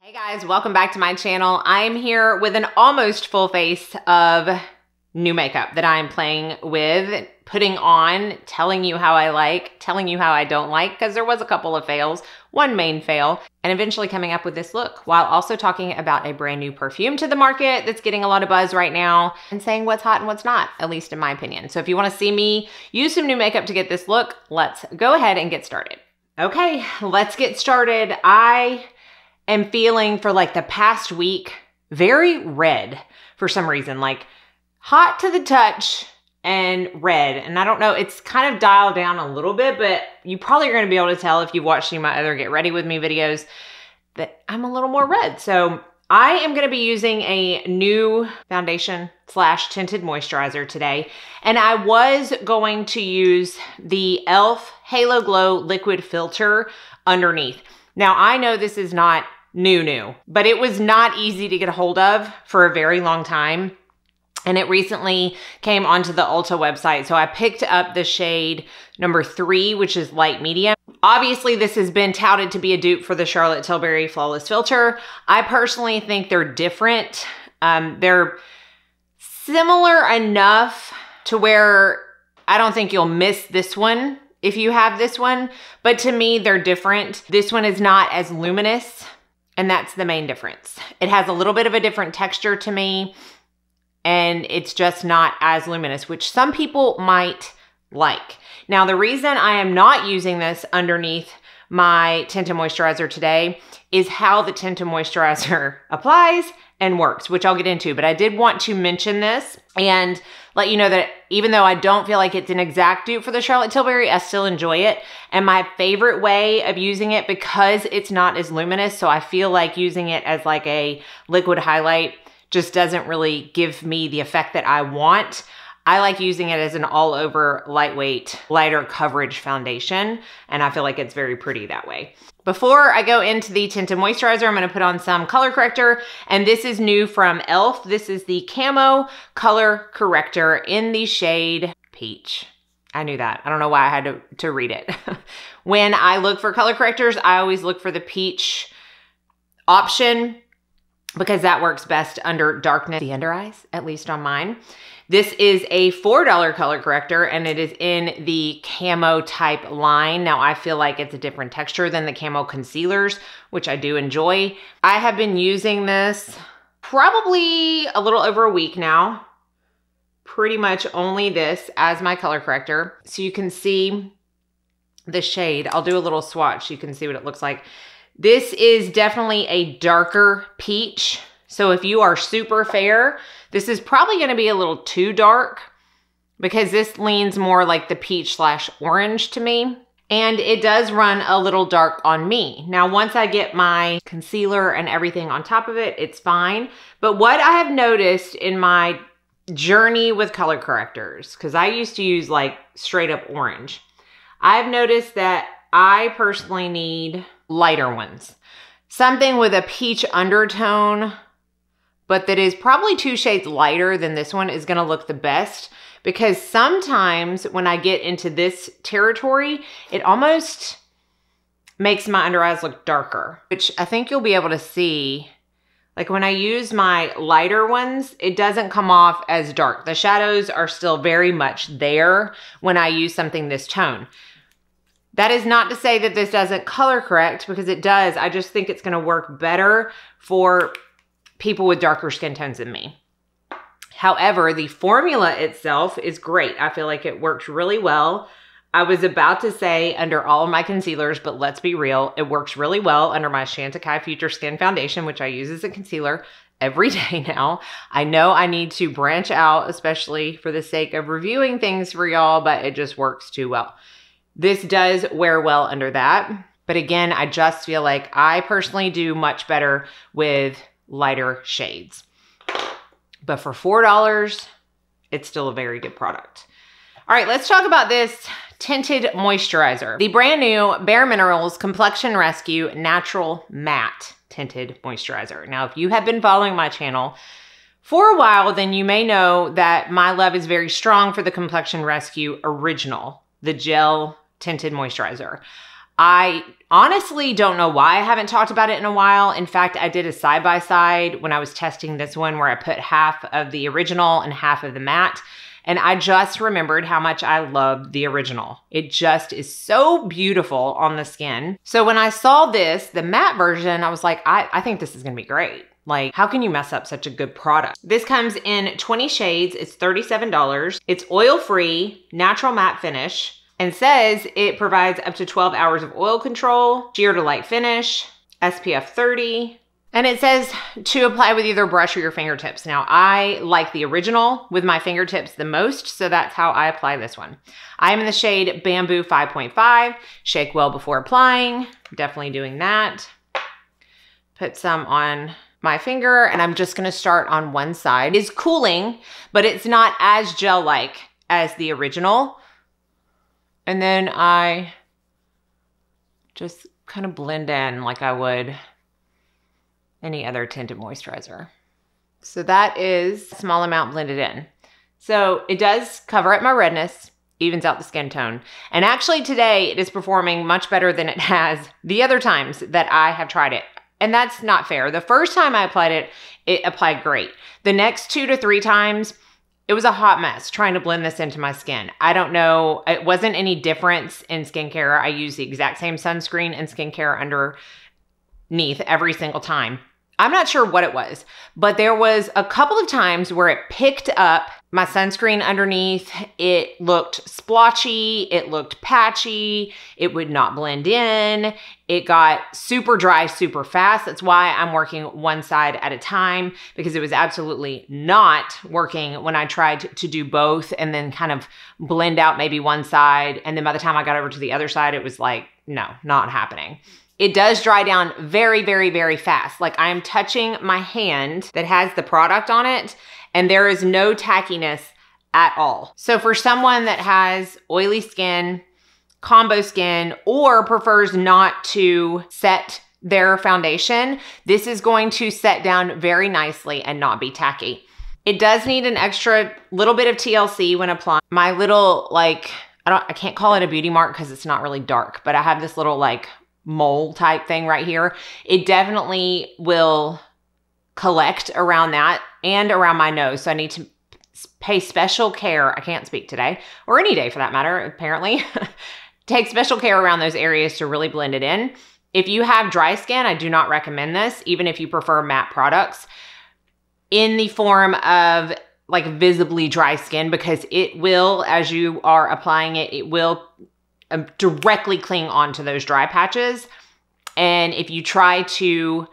Hey guys, welcome back to my channel. I am here with an almost full face of new makeup that I am playing with, putting on, telling you how I like, telling you how I don't like, because there was a couple of fails, one main fail, and eventually coming up with this look, while also talking about a brand new perfume to the market that's getting a lot of buzz right now, and saying what's hot and what's not, at least in my opinion. So if you want to see me use some new makeup to get this look, let's go ahead and get started. Okay, let's get started. I am feeling for like the past week very red for some reason, like hot to the touch and red. And I don't know, it's kind of dialed down a little bit, but you probably are going to be able to tell if you've watched any of my other Get Ready With Me videos that I'm a little more red. So I am going to be using a new foundation / tinted moisturizer today. And I was going to use the e.l.f. Halo Glow Liquid Filter underneath. Now I know this is not new, but it was not easy to get a hold of for a very long time. And it recently came onto the Ulta website. So I picked up the shade number 3, which is light medium. Obviously, this has been touted to be a dupe for the Charlotte Tilbury Flawless Filter. I personally think they're different. They're similar enough to where I don't think you'll miss this one if you have this one. But to me, they're different. This one is not as luminous, and that's the main difference. It has a little bit of a different texture to me, and it's just not as luminous, which some people might like. Now, the reason I am not using this underneath my tinted moisturizer today is how the tinted moisturizer applies and works, which I'll get into. But I did want to mention this and let you know that even though I don't feel like it's an exact dupe for the Charlotte Tilbury, I still enjoy it. And my favorite way of using it, because it's not as luminous, so I feel like using it as like a liquid highlight just doesn't really give me the effect that I want. I like using it as an all-over lightweight, lighter coverage foundation, and I feel like it's very pretty that way. Before I go into the tinted moisturizer, I'm going to put on some color corrector, and this is new from e.l.f. This is the Camo Color Corrector in the shade Peach. I knew that. I don't know why I had to read it. When I look for color correctors, I always look for the peach option because that works best under darkness, the under eyes, at least on mine. This is a $4 color corrector, and it is in the camo type line. Now, I feel like it's a different texture than the camo concealers, which I do enjoy. I have been using this probably a little over a week now. Pretty much only this as my color corrector. So you can see the shade. I'll do a little swatch so you can see what it looks like. This is definitely a darker peach. So if you are super fair, this is probably going to be a little too dark because this leans more like the peach / orange to me. And it does run a little dark on me. Now, once I get my concealer and everything on top of it, it's fine. But what I have noticed in my journey with color correctors, because I used to use like straight up orange, I've noticed that I personally need lighter ones. Something with a peach undertone, but that is probably 2 shades lighter than this one is gonna look the best, because sometimes when I get into this territory, it almost makes my under eyes look darker, which I think you'll be able to see. Like when I use my lighter ones, it doesn't come off as dark. The shadows are still very much there when I use something this tone. That is not to say that this doesn't color correct, because it does. I just think it's gonna work better for people with darker skin tones than me. However, the formula itself is great. I feel like it works really well. I was about to say under all of my concealers, but let's be real, it works really well under my Chantecaille Future Skin Foundation, which I use as a concealer every day now. I know I need to branch out, especially for the sake of reviewing things for y'all, but it just works too well. This does wear well under that. But again, I just feel like I personally do much better with lighter shades. But for $4, it's still a very good product. All right, let's talk about this tinted moisturizer. The brand new Bare Minerals Complexion Rescue Natural Matte Tinted Moisturizer. Now, if you have been following my channel for a while, then you may know that my love is very strong for the Complexion Rescue Original, the gel tinted moisturizer. I honestly don't know why I haven't talked about it in a while. In fact, I did a side-by-side when I was testing this one where I put half of the original and half of the matte. And I just remembered how much I loved the original. It just is so beautiful on the skin. So when I saw this, the matte version, I was like, I think this is gonna be great. Like, how can you mess up such a good product? This comes in 20 shades. It's $37. It's oil-free, natural matte finish, and says it provides up to 12 hours of oil control, sheer to light finish, SPF 30, and it says to apply with either brush or your fingertips. Now, I like the original with my fingertips the most, so that's how I apply this one. I am in the shade Bamboo 5.5. Shake well before applying. Definitely doing that. Put some on my finger, and I'm just gonna start on one side. It's cooling, but it's not as gel-like as the original. And then I just kind of blend in like I would any other tinted moisturizer. So that is a small amount blended in. So it does cover up my redness, evens out the skin tone. And actually today it is performing much better than it has the other times that I have tried it. And that's not fair. The first time I applied it, it applied great. The next 2 to 3 times, it was a hot mess trying to blend this into my skin. I don't know. It wasn't any difference in skincare. I use the exact same sunscreen and skincare underneath every single time. I'm not sure what it was, but there was a couple of times where it picked up my sunscreen underneath. It looked splotchy. It looked patchy. It would not blend in. It got super dry super fast. That's why I'm working one side at a time, because it was absolutely not working when I tried to do both and then kind of blend out maybe one side. And then by the time I got over to the other side, it was like, no, not happening. It does dry down very, very, very fast. Like I am touching my hand that has the product on it, and there is no tackiness at all. So for someone that has oily skin, combo skin, or prefers not to set their foundation, this is going to set down very nicely and not be tacky. It does need an extra little bit of TLC when applying. My little, like, I can't call it a beauty mark because it's not really dark, but I have this little like mole type thing right here. It definitely will collect around that and around my nose. So I need to pay special care. I can't speak today, or any day for that matter, apparently. Take special care around those areas to really blend it in. If you have dry skin, I do not recommend this, even if you prefer matte products in the form of like visibly dry skin, because it will, as you are applying it, it will directly cling onto those dry patches. And if you try to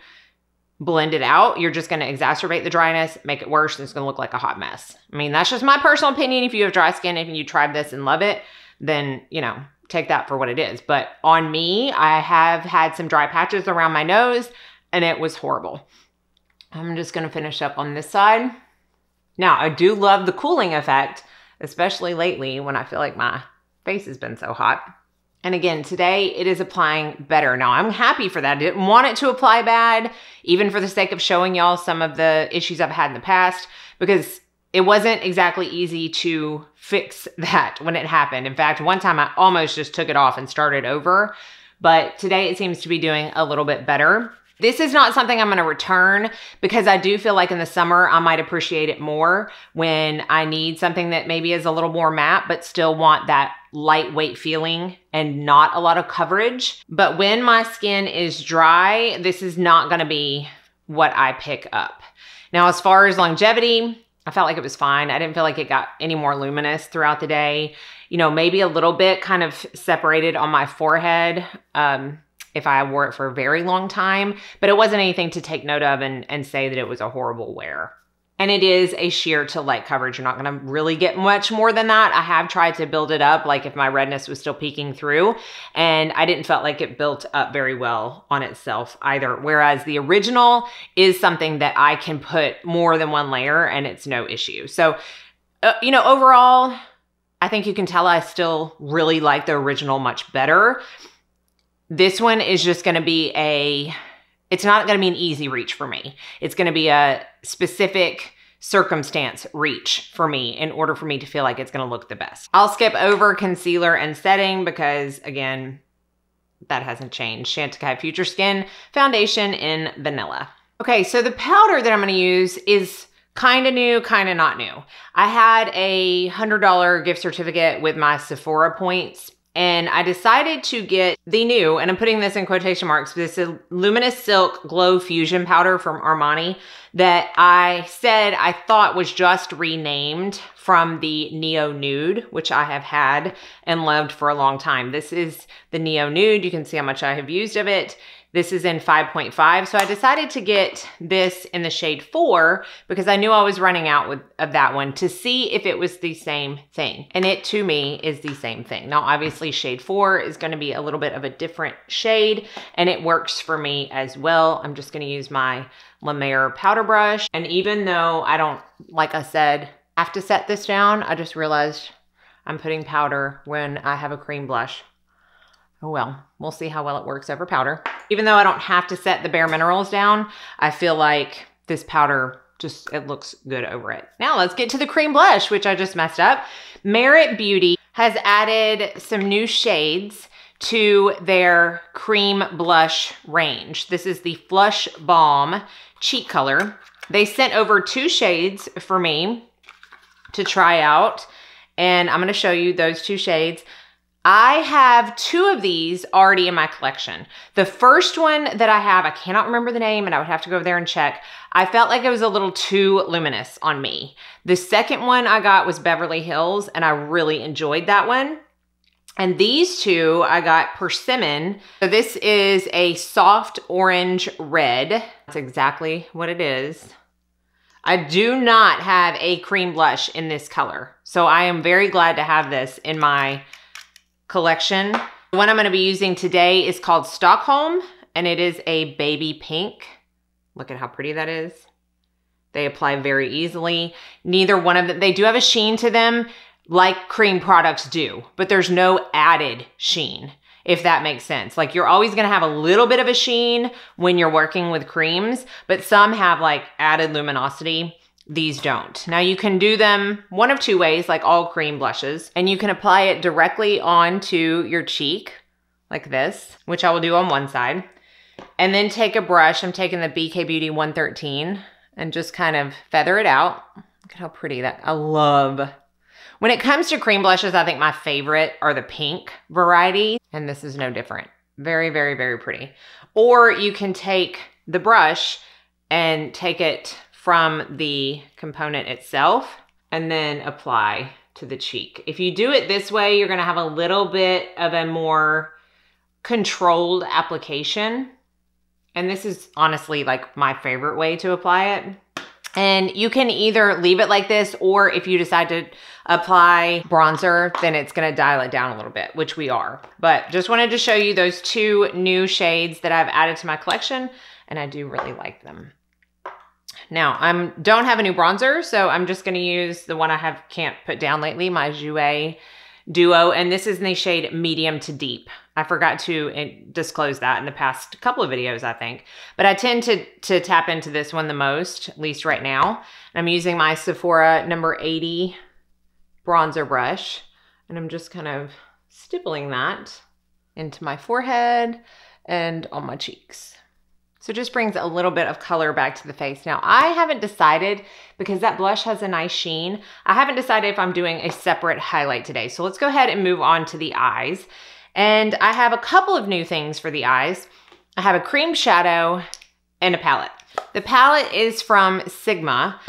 blend it out, you're just going to exacerbate the dryness, make it worse, and it's going to look like a hot mess. I mean, that's just my personal opinion. If you have dry skin, if you tried this and love it, then, you know, take that for what it is. But on me, I have had some dry patches around my nose, and it was horrible. I'm just going to finish up on this side. Now, I do love the cooling effect, especially lately when I feel like my face has been so hot. And again, today it is applying better. Now, I'm happy for that. I didn't want it to apply bad, even for the sake of showing y'all some of the issues I've had in the past, because it wasn't exactly easy to fix that when it happened. In fact, one time I almost just took it off and started over, but today it seems to be doing a little bit better. This is not something I'm going to return, because I do feel like in the summer I might appreciate it more when I need something that maybe is a little more matte but still want that lightweight feeling and not a lot of coverage. But when my skin is dry, this is not going to be what I pick up. Now, as far as longevity, I felt like it was fine. I didn't feel like it got any more luminous throughout the day. You know, maybe a little bit kind of separated on my forehead if I wore it for a very long time, but it wasn't anything to take note of and say that it was a horrible wear. And it is a sheer to light coverage. You're not gonna really get much more than that. I have tried to build it up, like if my redness was still peeking through, and I didn't feel like it built up very well on itself either. Whereas the original is something that I can put more than one layer and it's no issue. So, you know, overall, I think you can tell I still really like the original much better. This one is just going to be it's not going to be an easy reach for me. It's going to be a specific circumstance reach for me in order for me to feel like it's going to look the best. I'll skip over concealer and setting because, again, that hasn't changed. Chantecaille Future Skin Foundation in Vanilla. Okay, so the powder that I'm gonna use is kind of new, kind of not new. I had a $100 gift certificate with my Sephora points, and I decided to get the new, and I'm putting this in quotation marks, this is Luminous Silk Glow Fusion Powder from Armani that I said I thought was just renamed from the Neo Nude, which I have had and loved for a long time. This is the Neo Nude. You can see how much I have used of it. This is in 5.5, so I decided to get this in the shade 4 because I knew I was running out of that one to see if it was the same thing. And it, to me, is the same thing. Now, obviously, shade 4 is going to be a little bit of a different shade, and it works for me as well. I'm just going to use my La Mer powder brush. And even though I don't, like I said, have to set this down, I just realized I'm putting powder when I have a cream blush. Oh well, we'll see how well it works over powder. Even though I don't have to set the Bare Minerals down, I feel like this powder just, it looks good over it. Now let's get to the cream blush, which I just messed up. Merit Beauty has added some new shades to their cream blush range. This is the Flush Balm Cheek Color. They sent over 2 shades for me to try out, and I'm gonna show you those 2 shades. I have 2 of these already in my collection. The first one that I have, I cannot remember the name and I would have to go over there and check. I felt like it was a little too luminous on me. The second one I got was Beverly Hills and I really enjoyed that one. And these 2, I got Persimmon. So this is a soft orange red. That's exactly what it is. I do not have a cream blush in this color. So I am very glad to have this in my collection. The one I'm going to be using today is called Stockholm, and it is a baby pink. Look at how pretty that is. They apply very easily. Neither one of them, they do have a sheen to them like cream products do, but there's no added sheen, if that makes sense. Like you're always going to have a little bit of a sheen when you're working with creams, but some have like added luminosity. These don't. Now you can do them one of 2 ways, like all cream blushes, and you can apply it directly onto your cheek like this, which I will do on one side, and then take a brush. I'm taking the BK Beauty 113 and just kind of feather it out. Look at how pretty that, I love. When it comes to cream blushes, I think my favorite are the pink variety, and this is no different. Very, very, very pretty. Or you can take the brush and take it from the component itself and then apply to the cheek. If you do it this way, you're gonna have a little bit of a more controlled application. And this is honestly like my favorite way to apply it. And you can either leave it like this, or if you decide to apply bronzer, then it's gonna dial it down a little bit, which we are. But just wanted to show you those 2 new shades that I've added to my collection, and I do really like them. Now, I don't have a new bronzer, so I'm just gonna use the one I can't put down lately, my Jouer Duo, and this is in the shade Medium to Deep. I forgot to disclose that in the past couple of videos, I think. But I tend to tap into this one the most, at least right now. And I'm using my Sephora number 80 bronzer brush, and I'm just kind of stippling that into my forehead and on my cheeks. So it just brings a little bit of color back to the face. Now, I haven't decided, because that blush has a nice sheen, I haven't decided if I'm doing a separate highlight today. So let's go ahead and move on to the eyes. And I have a couple of new things for the eyes. I have a cream shadow and a palette. The palette is from Sigma.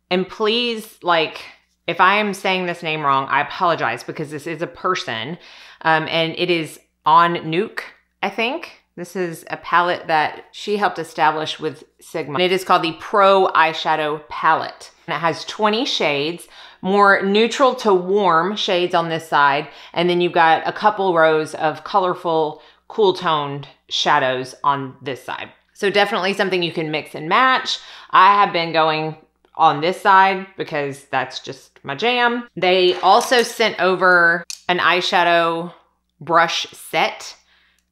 And please, like, if I am saying this name wrong, I apologize, because this is a person. And it is on Nuke, I think. This is a palette that she helped establish with Sigma. And it is called the Pro Eyeshadow Palette. And it has 20 shades, more neutral to warm shades on this side. And then you've got a couple rows of colorful, cool toned shadows on this side. So definitely something you can mix and match. I have been going on this side because that's just my jam. They also sent over an eyeshadow brush set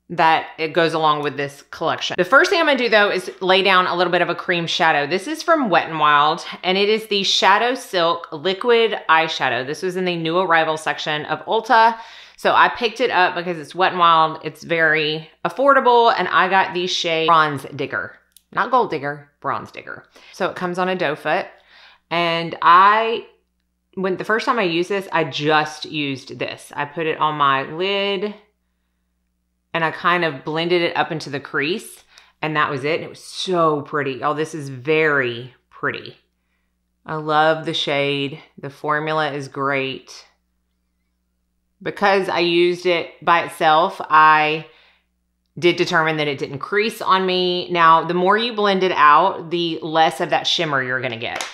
that it goes along with this collection. The first thing I'm gonna do though is lay down a little bit of a cream shadow. This is from Wet n Wild, and it is the Shadow Silk Liquid Eyeshadow. This was in the new arrival section of Ulta. So I picked it up because it's Wet n Wild, it's very affordable, and I got the shade Bronze Digger. Not Gold Digger, Bronze Digger. So it comes on a doe foot, and the first time I used this, I just used this. I put it on my lid, and I kind of blended it up into the crease, and that was it. And it was so pretty. Oh, this is very pretty. I love the shade. The formula is great. Because I used it by itself, I did determine that it didn't crease on me. Now, the more you blend it out, the less of that shimmer you're gonna get.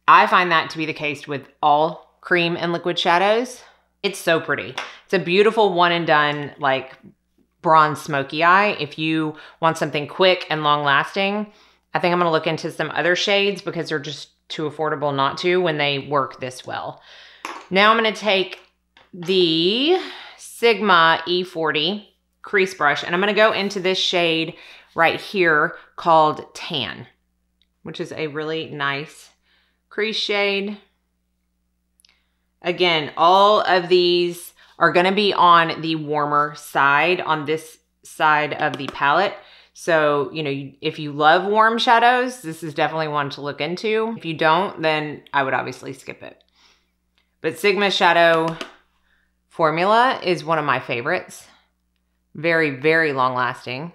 I find that to be the case with all cream and liquid shadows. It's so pretty. It's a beautiful one and done, like, bronze smoky eye. If you want something quick and long lasting, I think I'm gonna look into some other shades because they're just too affordable not to when they work this well. Now I'm gonna take the Sigma E40 crease brush, and I'm gonna go into this shade right here called Tan, which is a really nice crease shade. Again, all of these are gonna be on the warmer side, on this side of the palette. So, you know, if you love warm shadows, this is definitely one to look into. If you don't, then I would obviously skip it. But Sigma Shadow formula is one of my favorites. Very, very long lasting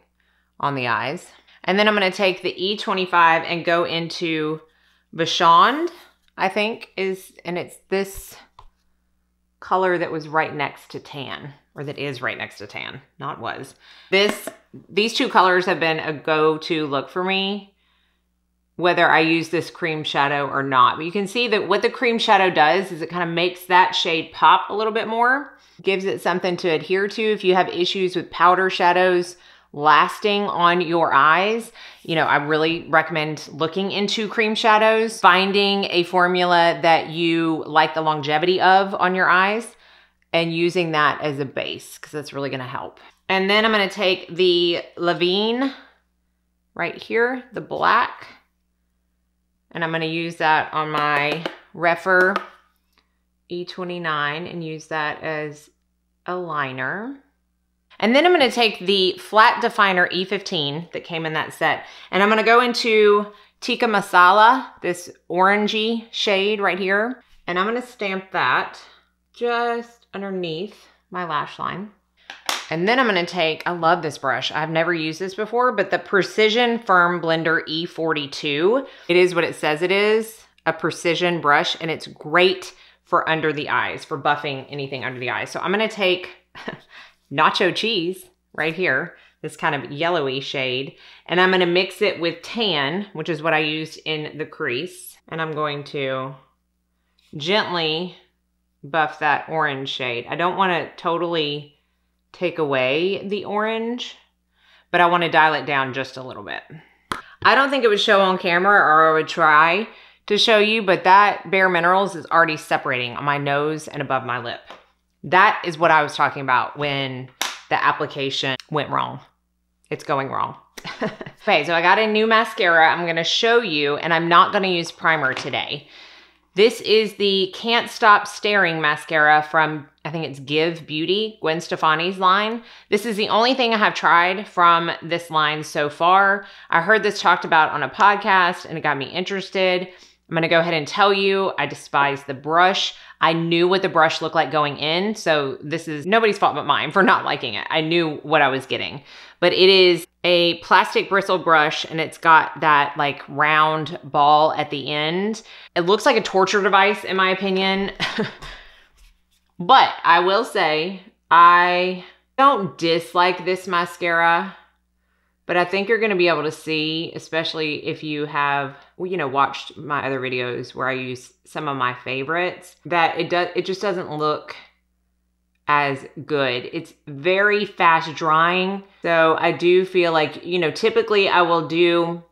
on the eyes. And then I'm gonna take the E25 and go into Vachon, I think and it's this color that was right next to Tan, or that is right next to Tan, not was. These two colors have been a go-to look for me, whether I use this cream shadow or not. But you can see that what the cream shadow does is it kind of makes that shade pop a little bit more, gives it something to adhere to. If you have issues with powder shadows lasting on your eyes, you know, I really recommend looking into cream shadows, finding a formula that you like the longevity of on your eyes, and using that as a base, because that's really gonna help. And then I'm gonna take the Levine right here, the black, and I'm gonna use that on my Rephr E29 and use that as a liner. And then I'm gonna take the Flat Definer E15 that came in that set, and I'm gonna go into Tikka Masala, this orangey shade right here, and I'm gonna stamp that just underneath my lash line. And then I'm gonna take, I love this brush. I've never used this before, but the Precision Firm Blender E42. It is what it says it is, a precision brush, and it's great for under the eyes, for buffing anything under the eyes. So I'm gonna take nacho cheese right here, this kind of yellowy shade, and I'm gonna mix it with Tan, which is what I used in the crease, and I'm going to gently buff that orange shade. I don't wanna totally take away the orange, but I wanna dial it down just a little bit. I don't think it would show on camera, or I would try to show you, but that Bare Minerals is already separating on my nose and above my lip. That is what I was talking about when the application went wrong. It's going wrong. Okay, so I got a new mascara I'm gonna show you, and I'm not gonna use primer today. This is the Can't Stop Staring mascara from, I think it's Give Beauty, Gwen Stefani's line. This is the only thing I have tried from this line so far. I heard this talked about on a podcast and it got me interested. I'm gonna go ahead and tell you, I despise the brush. I knew what the brush looked like going in, so this is nobody's fault but mine for not liking it. I knew what I was getting. But it is a plastic bristle brush, and it's got that like round ball at the end. It looks like a torture device in my opinion. But I will say, I don't dislike this mascara, but I think you're gonna be able to see, especially if you have, you know, watched my other videos where I use some of my favorites, that it just doesn't look as good. It's very fast drying. So I do feel like, you know, typically I will do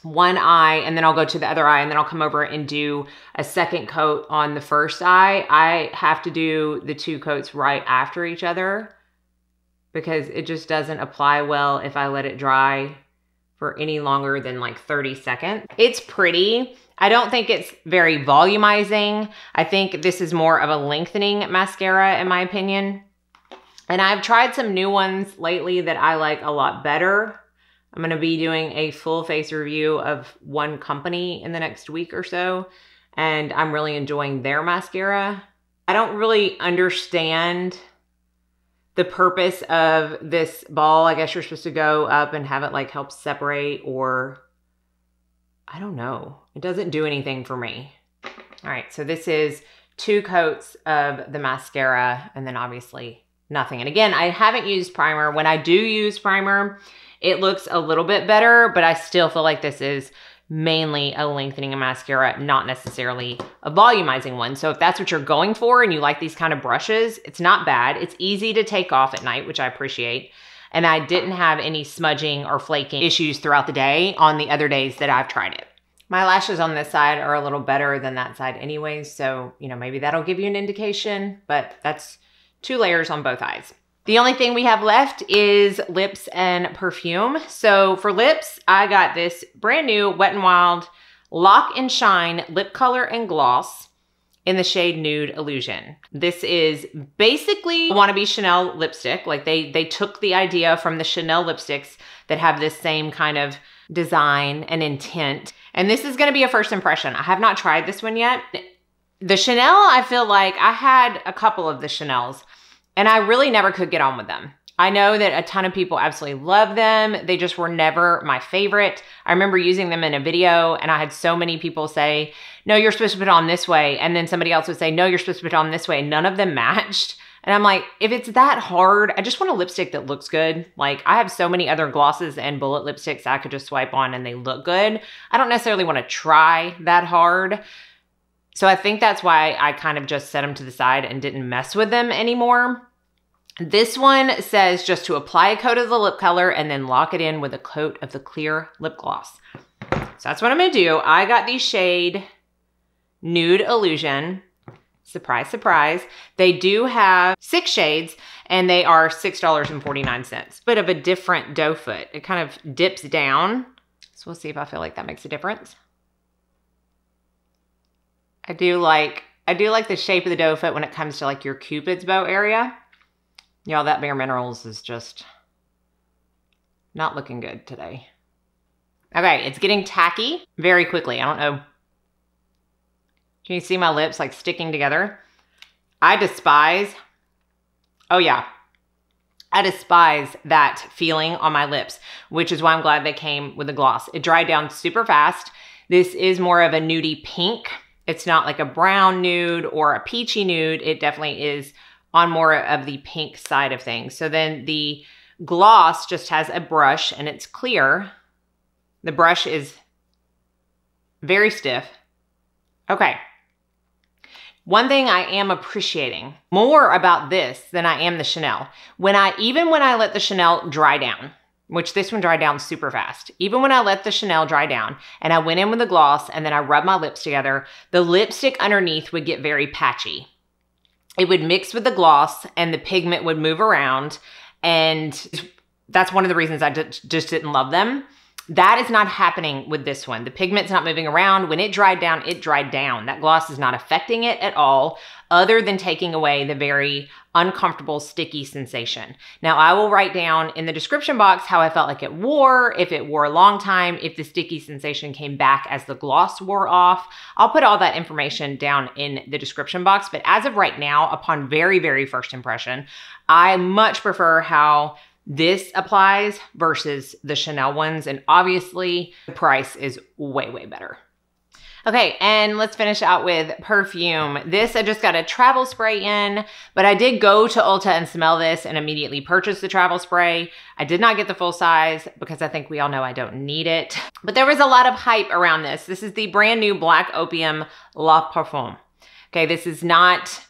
one eye and then I'll go to the other eye and then I'll come over and do a second coat on the first eye. I have to do the two coats right after each other because it just doesn't apply well if I let it dry for any longer than like 30 seconds. It's pretty. I don't think it's very volumizing. I think this is more of a lengthening mascara in my opinion. And I've tried some new ones lately that I like a lot better. I'm gonna be doing a full face review of one company in the next week or so, and I'm really enjoying their mascara. I don't really understand the purpose of this ball. I guess you're supposed to go up and have it like help separate, or I don't know. It doesn't do anything for me. All right, so this is 2 coats of the mascara and then obviously nothing. And again, I haven't used primer. When I do use primer, it looks a little bit better, but I still feel like this is mainly a lengthening mascara, not necessarily a volumizing one. So if that's what you're going for and you like these kind of brushes, it's not bad. It's easy to take off at night, which I appreciate. And I didn't have any smudging or flaking issues throughout the day on the other days that I've tried it. My lashes on this side are a little better than that side anyways. So, you know, maybe that'll give you an indication, but that's 2 layers on both eyes. The only thing we have left is lips and perfume. So for lips, I got this brand new Wet n Wild Lock and Shine lip color and gloss in the shade Nude Illusion. This is basically wannabe Chanel lipstick. Like they took the idea from the Chanel lipsticks that have this same kind of design and intent. And this is gonna be a first impression. I have not tried this one yet. The Chanel, I feel like I had a couple of the Chanels and I really never could get on with them. I know that a ton of people absolutely love them. They just were never my favorite. I remember using them in a video and I had so many people say, no, you're supposed to put it on this way. And then somebody else would say, no, you're supposed to put it on this way. And none of them matched. And I'm like, if it's that hard, I just want a lipstick that looks good. Like I have so many other glosses and bullet lipsticks I could just swipe on and they look good. I don't necessarily want to try that hard. So I think that's why I kind of just set them to the side and didn't mess with them anymore. This one says just to apply a coat of the lip color and then lock it in with a coat of the clear lip gloss. So that's what I'm gonna do. I got the shade Nude Illusion. Surprise, surprise. They do have 6 shades and they are $6.49. Bit of a different doe foot. It kind of dips down. So we'll see if I feel like that makes a difference. I do like the shape of the doe foot when it comes to like your Cupid's bow area. Y'all, that Bare Minerals is just not looking good today. Okay, it's getting tacky very quickly. I don't know. Can you see my lips like sticking together? I despise that feeling on my lips, which is why I'm glad they came with a gloss. It dried down super fast. This is more of a nudie pink. It's not like a brown nude or a peachy nude. It definitely is on more of the pink side of things. So then the gloss just has a brush and it's clear. The brush is very stiff. Okay. One thing I am appreciating more about this than I am the Chanel, even when I let the Chanel dry down, which this one dried down super fast. Even when I let the Chanel dry down and I went in with the gloss and then I rubbed my lips together, the lipstick underneath would get very patchy. It would mix with the gloss and the pigment would move around. And that's one of the reasons I just didn't love them. That is not happening with this one. The pigment's not moving around. When it dried down, it dried down. That gloss is not affecting it at all, other than taking away the very uncomfortable sticky sensation. Now, I will write down in the description box how I felt like it wore, if it wore a long time, if the sticky sensation came back as the gloss wore off. I'll put all that information down in the description box. But as of right now, upon very, very first impression, I much prefer how this applies versus the Chanel ones. And obviously the price is way, way better. Okay, and let's finish out with perfume. This, I just got a travel spray in, but I did go to Ulta and smell this and immediately purchase the travel spray. I did not get the full size because I think we all know I don't need it. But there was a lot of hype around this. This is the brand new Black Opium La Parfum. Okay, this is not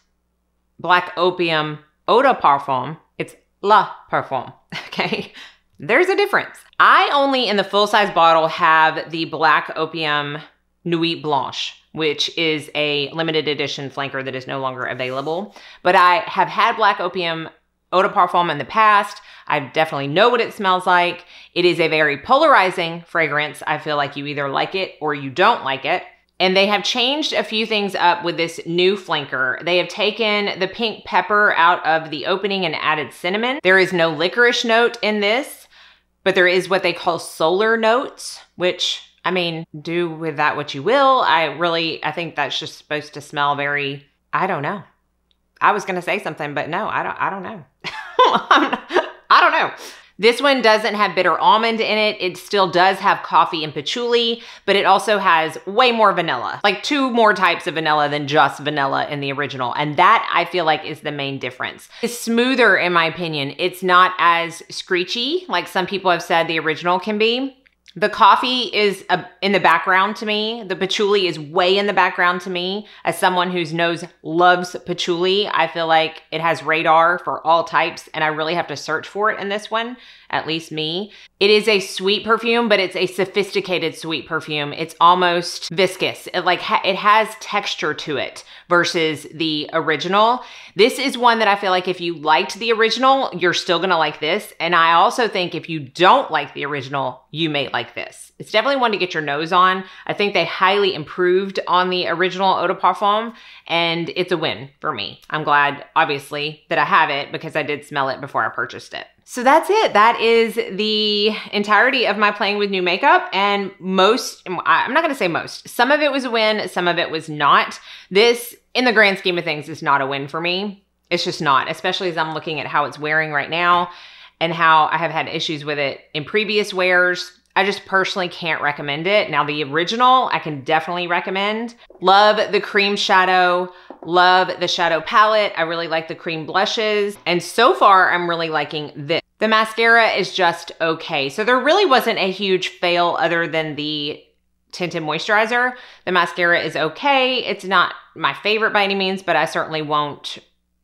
Black Opium Eau de Parfum. It's La Parfum, okay? There's a difference. I only, in the full-size bottle, have the Black Opium Nuit Blanche, which is a limited edition flanker that is no longer available. But I have had Black Opium eau de parfum in the past. I definitely know what it smells like. It is a very polarizing fragrance. I feel like you either like it or you don't like it. And they have changed a few things up with this new flanker. They have taken the pink pepper out of the opening and added cinnamon. There is no licorice note in this, but there is what they call solar notes, which, I mean, do with that what you will. I think that's just supposed to smell very, I don't know. I was gonna say something, but no, I don't know. I don't know. This one doesn't have bitter almond in it. It still does have coffee and patchouli, but it also has way more vanilla, like 2 more types of vanilla than just vanilla in the original. And that I feel like is the main difference. It's smoother in my opinion. It's not as screechy like some people have said the original can be. The coffee is in the background to me. The patchouli is way in the background to me. As someone whose nose loves patchouli, I feel like it has radar for all types, and I really have to search for it in this one, at least me. It is a sweet perfume, but it's a sophisticated sweet perfume. It's almost viscous. It has texture to it versus the original. This is one that I feel like if you liked the original, you're still gonna like this. And I also think if you don't like the original, you may like this. It's definitely one to get your nose on. I think they highly improved on the original eau de parfum, and it's a win for me. I'm glad, obviously, that I have it because I did smell it before I purchased it. So that's it. That is the entirety of my playing with new makeup, and I'm not gonna say most. Some of it was a win, some of it was not. This, in the grand scheme of things, is not a win for me. It's just not, especially as I'm looking at how it's wearing right now and how I have had issues with it in previous wears. I just personally can't recommend it. Now the original, I can definitely recommend. Love the cream shadow, love the shadow palette. I really like the cream blushes. And so far, I'm really liking this. The mascara is just okay. So there really wasn't a huge fail other than the tinted moisturizer. The mascara is okay. It's not my favorite by any means, but I certainly won't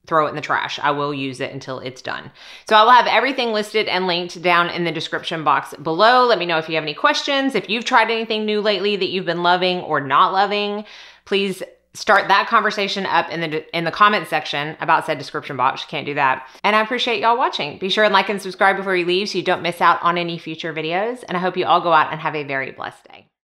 throw it in the trash. I will use it until it's done. So I will have everything listed and linked down in the description box below. Let me know if you have any questions. If you've tried anything new lately that you've been loving or not loving, please start that conversation up in the comment section about said description box. You can't do that. And I appreciate y'all watching. Be sure and like and subscribe before you leave so you don't miss out on any future videos. And I hope you all go out and have a very blessed day.